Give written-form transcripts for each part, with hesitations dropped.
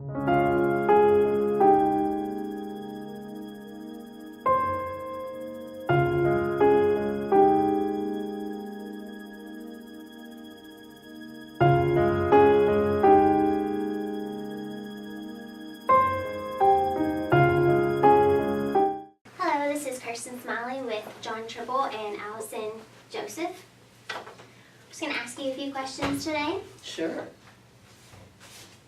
John Tribble and Allison, Joesph. I'm just going to ask you a few questions today. Sure.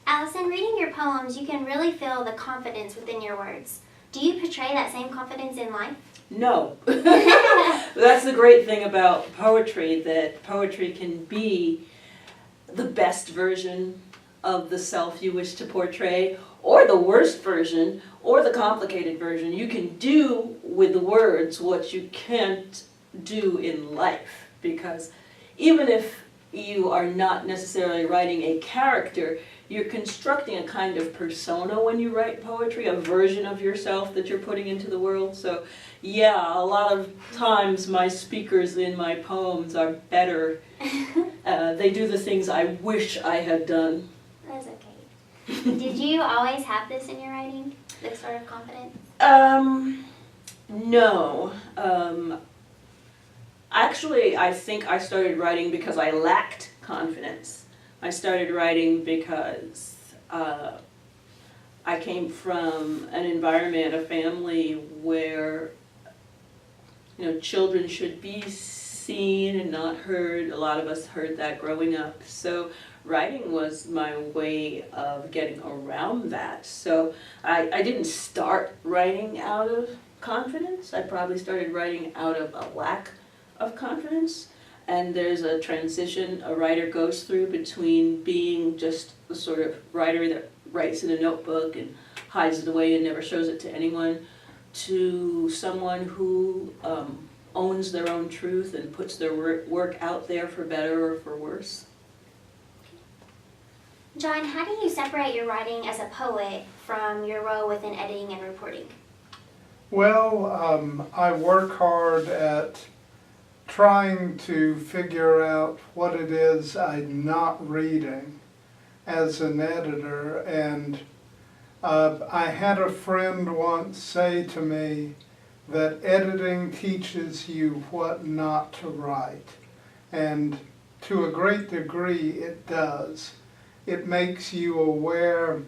Allison, reading your poems, you can really feel the confidence within your words. Do you portray that same confidence in life? No. That's the great thing about poetry, that poetry can be the best version of the self you wish to portray, or the worst version, or the complicated version. You can do with the words what you can't do in life, because even if you are not necessarily writing a character, you're constructing a kind of persona when you write poetry, a version of yourself that you're putting into the world. So yeah, a lot of times my speakers in my poems are better. They do the things I wish I had done. That's okay. Did you always have this in your writing, this sort of confidence? No. Actually, I think I started writing because I lacked confidence. I started writing because I came from an environment, a family where, children should be seen and not heard. A lot of us heard that growing up. So writing was my way of getting around that. So I didn't start writing out of confidence. I probably started writing out of a lack of confidence. And there's a transition a writer goes through between being just the sort of writer that writes in a notebook and hides it away and never shows it to anyone, to someone who owns their own truth and puts their work out there for better or for worse. John, how do you separate your writing as a poet from your role within editing and reporting? Well, I work hard at trying to figure out what it is I'm not reading as an editor. And I had a friend once say to me that editing teaches you what not to write. And to a great degree it does. It makes you aware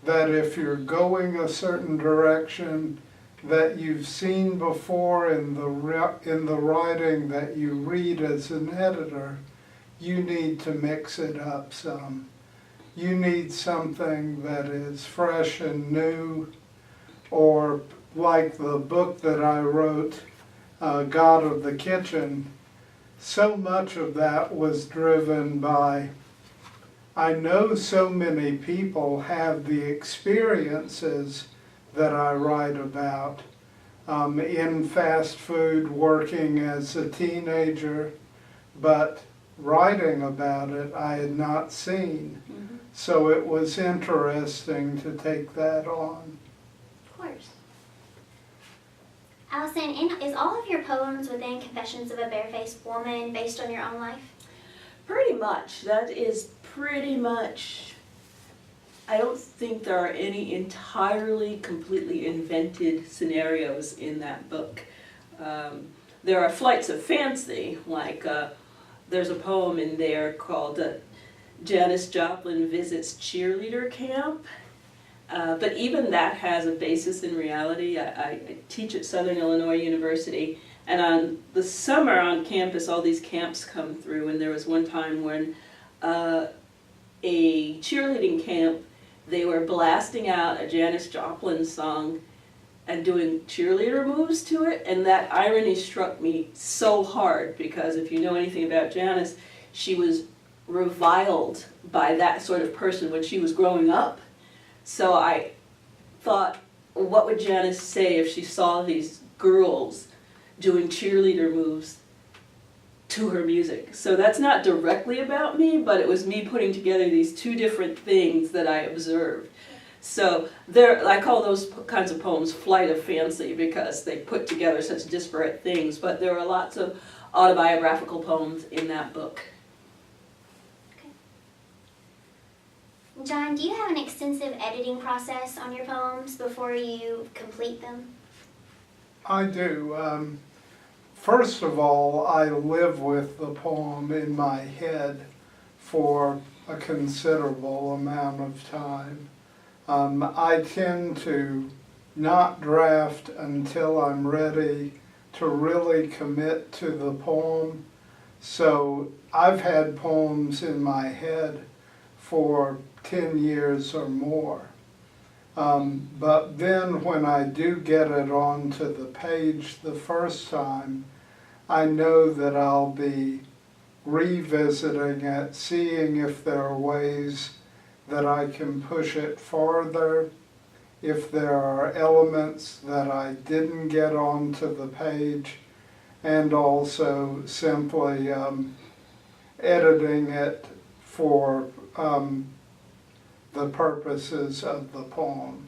that if you're going a certain direction that you've seen before in the writing that you read as an editor, you need to mix it up some. You need something that is fresh and new, or like the book that I wrote, God of the Kitchen, so much of that was driven by, I know so many people have the experiences that I write about in fast food, working as a teenager, but writing about it I had not seen. Mm-hmm. So it was interesting to take that on. Of course. Allison, is all of your poems within Confessions of a Barefaced Woman based on your own life? Pretty much. That is pretty much. I don't think there are any entirely, completely invented scenarios in that book. There are flights of fancy, like there's a poem in there called Janis Joplin Visits Cheerleader Camp. But even that has a basis in reality. I teach at Southern Illinois University, and on the summer on campus all these camps come through, and there was one time when a cheerleading camp, they were blasting out a Janis Joplin song and doing cheerleader moves to it, and that irony struck me so hard, because if you know anything about Janis, she was reviled by that sort of person when she was growing up. So I thought, what would Janis say if she saw these girls doing cheerleader moves to her music? So that's not directly about me, but it was me putting together these two different things that I observed. So I call those kinds of poems flight of fancy, because they put together such disparate things, but there are lots of autobiographical poems in that book. Okay. John, do you have an extensive editing process on your poems before you complete them? I do. First of all, I live with the poem in my head for a considerable amount of time. I tend to not draft until I'm ready to really commit to the poem. So I've had poems in my head for 10 years or more. But then when I do get it onto the page the first time, I know that I'll be revisiting it, seeing if there are ways that I can push it farther, if there are elements that I didn't get onto the page, and also simply editing it for the purposes of the poem.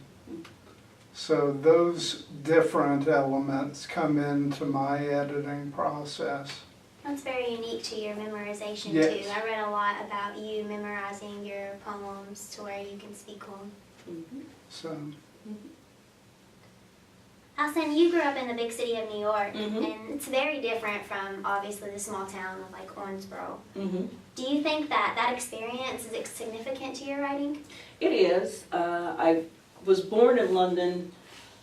So those different elements come into my editing process. That's very unique to your memorization Yes. too. I read a lot about you memorizing your poems to where you can speak them. Mm-hmm. So Allison, you grew up in the big city of New York, Mhm. and it's very different from obviously the small town of like Owensboro. Mm-hmm. Do you think that that experience is significant to your writing? It is. I was born in London,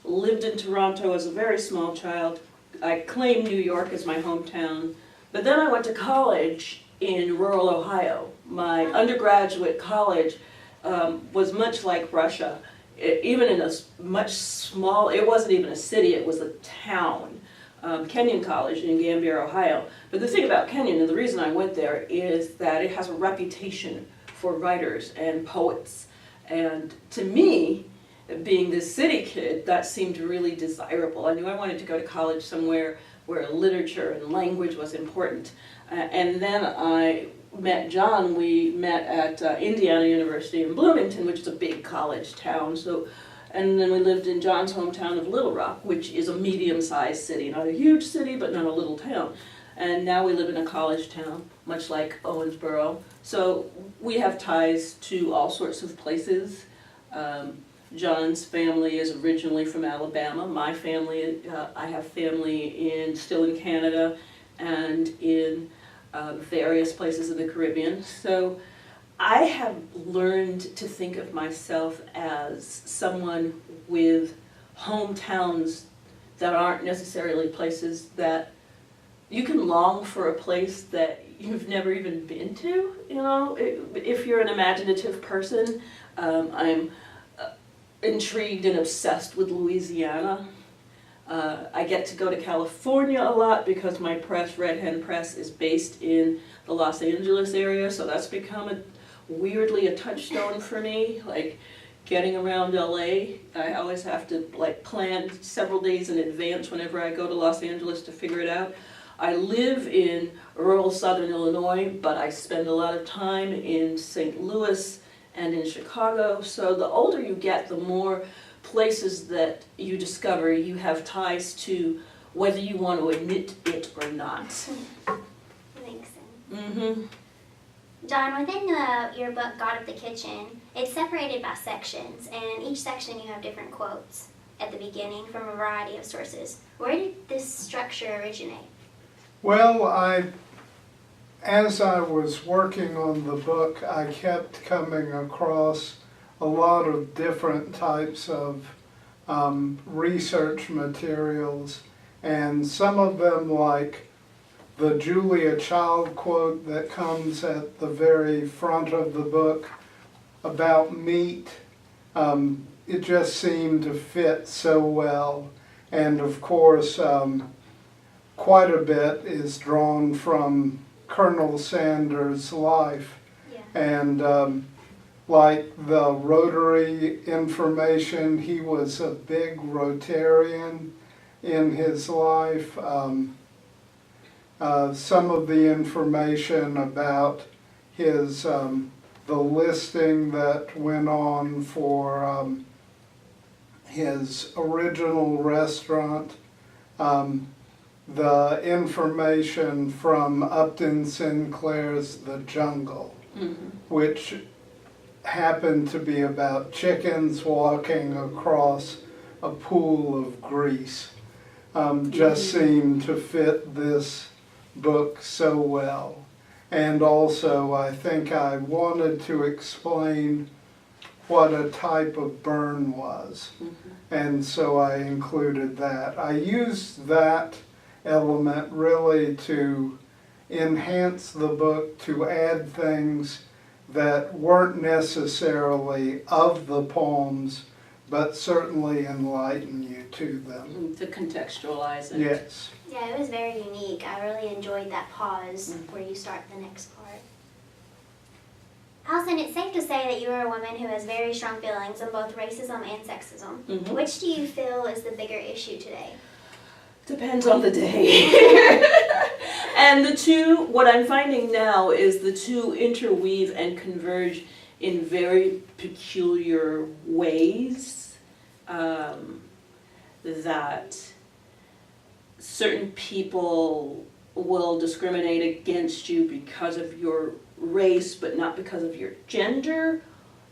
lived in Toronto as a very small child. I claim New York as my hometown, but then I went to college in rural Ohio. My undergraduate college was much like Russia. Even in a much small, it wasn't even a city, it was a town. Kenyon College in Gambier, Ohio. But the thing about Kenyon, and the reason I went there, is that it has a reputation for writers and poets. And to me, being this city kid, that seemed really desirable. I knew I wanted to go to college somewhere where literature and language was important. And then I met John. We met at Indiana University in Bloomington, which is a big college town. And then we lived in John's hometown of Little Rock, which is a medium-sized city, not a huge city, but not a little town. And now we live in a college town, much like Owensboro. So we have ties to all sorts of places. John's family is originally from Alabama. My family, I have family still in Canada and in various places in the Caribbean. So I have learned to think of myself as someone with hometowns that aren't necessarily places that you can long for, a place that you've never even been to. You know, if you're an imaginative person, I'm intrigued and obsessed with Louisiana. I get to go to California a lot because my press, Red Hen Press, is based in the Los Angeles area, so that's become weirdly a touchstone for me. Like getting around LA, I always have to plan several days in advance whenever I go to Los Angeles to figure it out. I live in rural southern Illinois, but I spend a lot of time in St. Louis and in Chicago. So the older you get, the more places that you discover you have ties to, whether you want to admit it or not. That makes sense. Mm-hmm. John, within your book, God of the Kitchen, it's separated by sections, and each section you have different quotes at the beginning from a variety of sources. Where did this structure originate? well, as I was working on the book, I kept coming across a lot of different types of research materials, and some of them, like the Julia Child quote that comes at the very front of the book about meat, it just seemed to fit so well. And of course, quite a bit is drawn from Colonel Sanders' life. Yeah. And like the Rotary information, he was a big Rotarian in his life. Some of the information about his the listing that went on for his original restaurant, the information from Upton Sinclair's The Jungle, Mm-hmm. which happened to be about chickens walking across a pool of grease. Just seemed to fit this book so well. And also, I think I wanted to explain what a type of burn was. And so I included that. I used that element really to enhance the book, to add things that weren't necessarily of the poems, but certainly enlighten you to them. To contextualize it. Yes. Yeah, it was very unique. I really enjoyed that pause where you start the next part. Allison, it's safe to say that you are a woman who has very strong feelings on both racism and sexism. Which do you feel is the bigger issue today? Depends on the day. And the two, what I'm finding now is the two interweave and converge in very peculiar ways. That certain people will discriminate against you because of your race, but not because of your gender,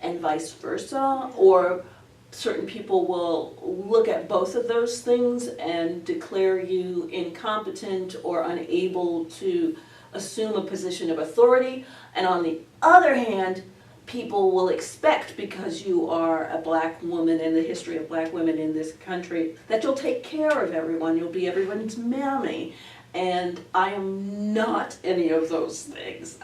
and vice versa. Or certain people will look at both of those things and declare you incompetent or unable to assume a position of authority. And on the other hand, people will expect, because you are a black woman in the history of black women in this country, that you'll take care of everyone, you'll be everyone's mammy. And I am not any of those things.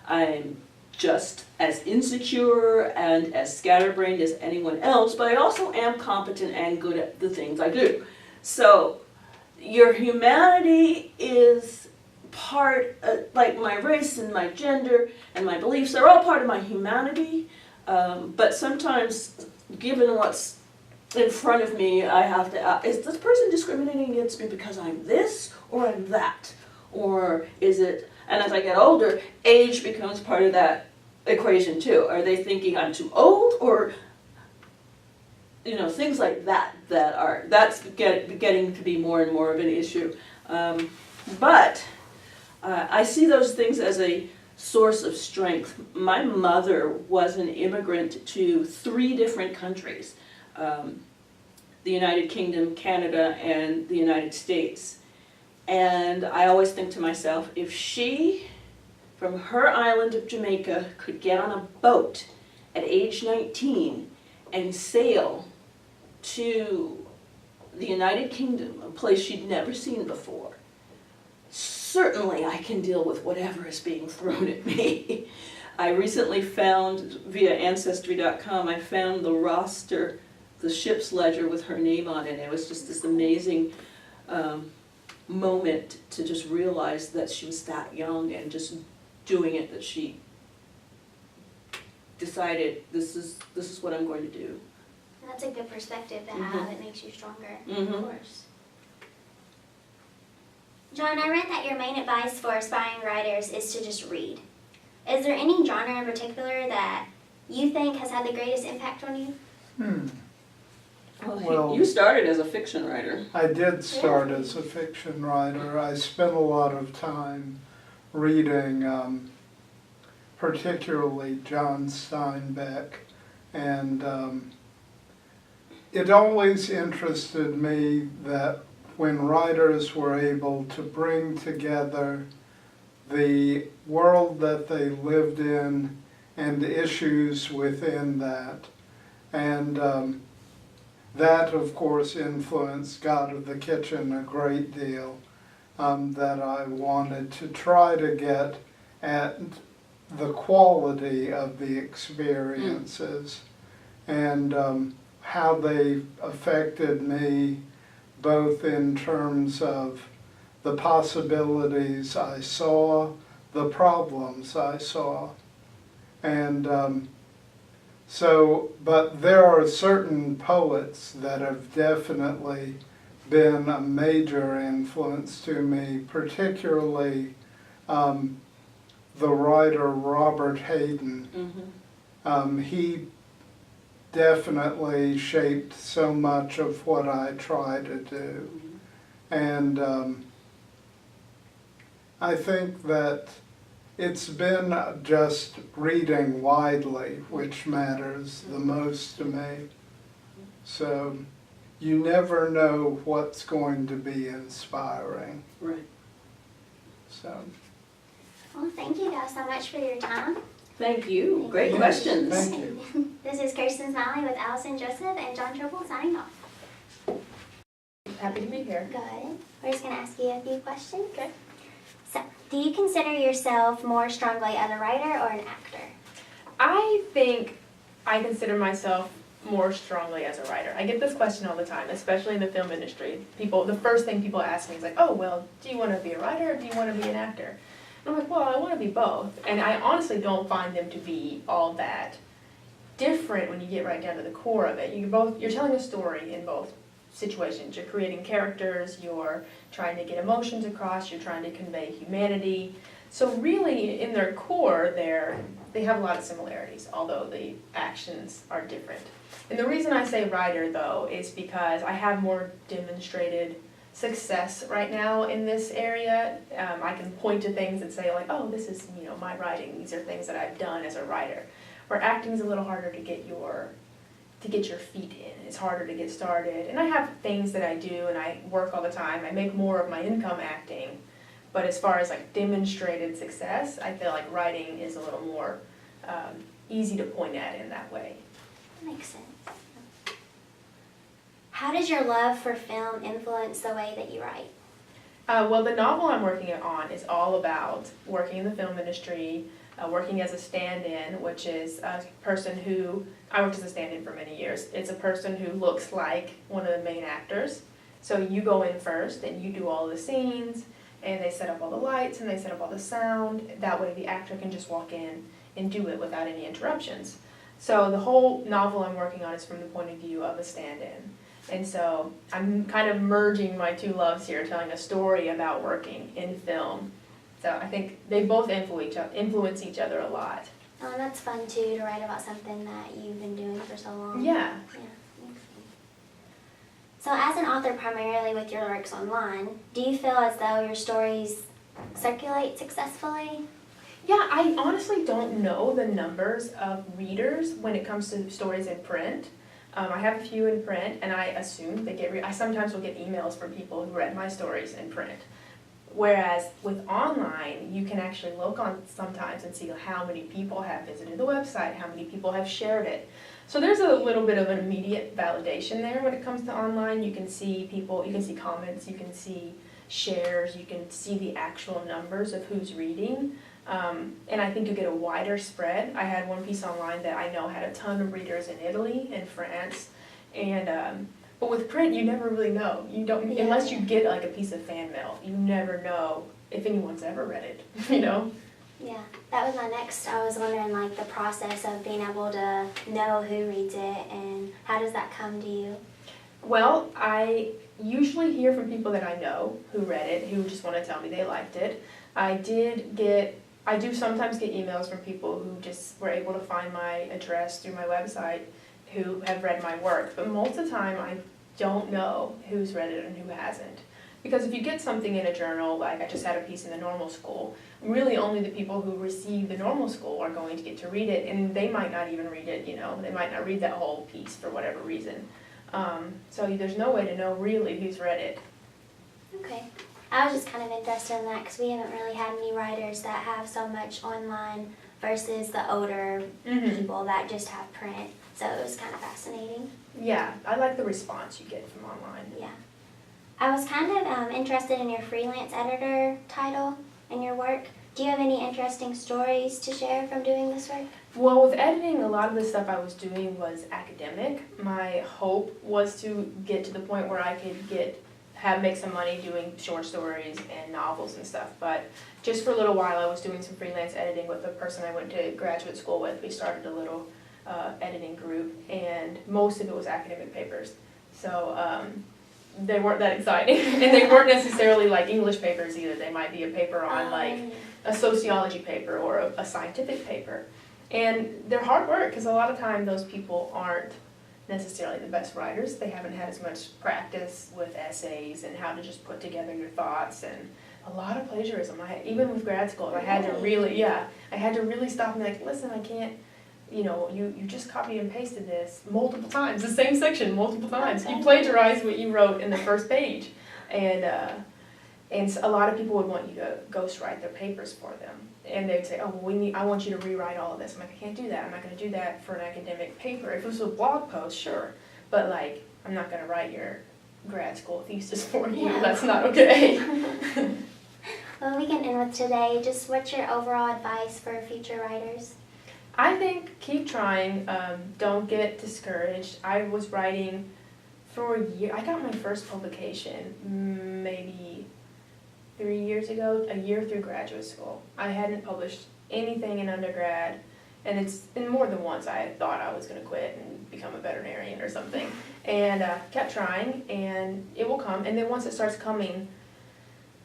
I'm just as insecure and as scatterbrained as anyone else, but I also am competent and good at the things I do. So your humanity is part, like my race and my gender and my beliefs, they're all part of my humanity, but sometimes, given what's in front of me, I have to ask, is this person discriminating against me because I'm this or I'm that? Or is it, and as I get older, age becomes part of that equation too. Are they thinking I'm too old, or, you know, things like that, that's getting to be more and more of an issue. But I see those things as a source of strength. My mother was an immigrant to 3 different countries, the United Kingdom, Canada, and the United States. And I always think to myself, if she, from her island of Jamaica, could get on a boat at age 19 and sail to the United Kingdom, a place she'd never seen before, certainly I can deal with whatever is being thrown at me. I recently found, via Ancestry.com, I found the roster, the ship's ledger with her name on it. It was just this amazing moment to just realize that she was that young and just doing it, that she decided, this is what I'm going to do. And that's a good perspective to have. It makes you stronger, of course. John, I read that your main advice for aspiring writers is to just read. Is there any genre in particular that you think has had the greatest impact on you? Well, you started as a fiction writer. I did start as a fiction writer. I spent a lot of time reading, particularly John Steinbeck, and it always interested me that when writers were able to bring together the world that they lived in and issues within that. And that, of course, influenced God of the Kitchen a great deal, that I wanted to try to get at the quality of the experiences and how they affected me, both in terms of the possibilities I saw, the problems I saw. And but there are certain poets that have definitely been a major influence to me, particularly the writer Robert Hayden. He definitely shaped so much of what I try to do. And I think that It's been just reading widely which matters the most to me. So you never know what's going to be inspiring. Right. So Well, thank you guys so much for your time. Thank you. Great Yes, questions. thank you. This is Kirsten Smiley with Allison, Joesph, and John Tribble signing off. Happy to be here. Good. We're just going to ask you a few questions. Okay. So, do you consider yourself more strongly as a writer or an actor? I think I consider myself more strongly as a writer. I get this question all the time, especially in the film industry. The first thing people ask me is like, oh, well, do you want to be a writer or do you want to be an actor? And I'm like, well, I want to be both. And I honestly don't find them to be all that different when you get right down to the core of it. You're telling a story in both situations. You're creating characters, you're trying to get emotions across, you're trying to convey humanity. So really, in their core, they have a lot of similarities, although the actions are different. And the reason I say writer, though, is because I have more demonstrated success right now in this area. I can point to things and say, like, oh, this is, my writing. These are things that I've done as a writer. Where acting is a little harder to get your feet in. It's harder to get started. And I have things that I do, and I work all the time. I make more of my income acting. But as far as like demonstrated success, I feel like writing is a little more easy to point at in that way. That makes sense. How does your love for film influence the way that you write? Well, the novel I'm working on is all about working in the film industry, working as a stand-in, which is a person who, I worked as a stand-in for many years. It's a person who looks like one of the main actors. So you go in first and you do all the scenes, and they set up all the lights and they set up all the sound. That way the actor can just walk in and do it without any interruptions. So the whole novel I'm working on is from the point of view of a stand-in. And so I'm kind of merging my two loves here, telling a story about working in film. So I think they both influence each other a lot. Oh, and that's fun too, to write about something that you've been doing for so long. Yeah. So as an author primarily with your works online, do you feel as though your stories circulate successfully? Yeah, I honestly don't know the numbers of readers when it comes to stories in print. I have a few in print, and I assume they get I sometimes will get emails from people who read my stories in print. Whereas with online, you can actually look on sometimes and see how many people have visited the website, how many people have shared it. So there's a little bit of an immediate validation there when it comes to online. You can see people, you can see comments, you can see shares, you can see the actual numbers of who's reading. And I think you get a wider spread. I had one piece online that I know had a ton of readers in Italy and France, and but with print you never really know. You don't unless you get like a piece of fan mail. You never know if anyone's ever read it. Yeah, that was my next. I was wondering like the process of being able to know who reads it and how does that come to you? Well, I usually hear from people that I know who read it, who just want to tell me they liked it. I do sometimes get emails from people who just were able to find my address through my website who have read my work, but most of the time I don't know who's read it and who hasn't. Because if you get something in a journal, like I just had a piece in the normal school, really only the people who receive the normal school are going to get to read it, and they might not even read it, they might not read that whole piece for whatever reason. So there's no way to know really who's read it. Okay. I was just kind of interested in that because we haven't really had any writers that have so much online versus the older people that just have print. So it was kind of fascinating. Yeah, I like the response you get from online. Yeah. I was kind of interested in your freelance editor title in your work. Do you have any interesting stories to share from doing this work? Well, with editing, a lot of the stuff I was doing was academic. My hope was to get to the point where I could make some money doing short stories and novels and stuff. But just for a little while, I was doing some freelance editing with a person I went to graduate school with. We started a little editing group, and most of it was academic papers. So they weren't that exciting, and they weren't necessarily like English papers either. They might be a paper on like a sociology paper or a scientific paper. And they're hard work because a lot of time those people aren't necessarily the best writers. They haven't had as much practice with essays and how to just put together your thoughts, and a lot of plagiarism. Even with grad school, I had to really stop and be like, listen, I can't, you just copied and pasted this multiple times, the same section multiple times. You plagiarized what you wrote in the first page. And a lot of people would want you to ghostwrite their papers for them. And they'd say, oh, well, I want you to rewrite all of this. I'm like, I can't do that. I'm not going to do that for an academic paper. If it was a blog post, sure. But like, I'm not going to write your grad school thesis for you. Yeah. That's not okay. Well, we can end with today. Just what's your overall advice for future writers? I think keep trying. Don't get discouraged. I was writing for a year. I got my first publication maybe 3 years ago, a year through graduate school. I hadn't published anything in undergrad, and more than once I thought I was going to quit and become a veterinarian or something. And kept trying, and it will come. And then once it starts coming,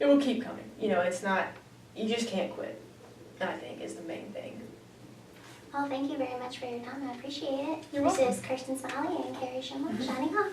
it will keep coming. It's not, you just can't quit, I think, is the main thing. Well, thank you very much for your time. I appreciate it. You're welcome. This is Kirsten Smiley and Kari Shemwell signing off.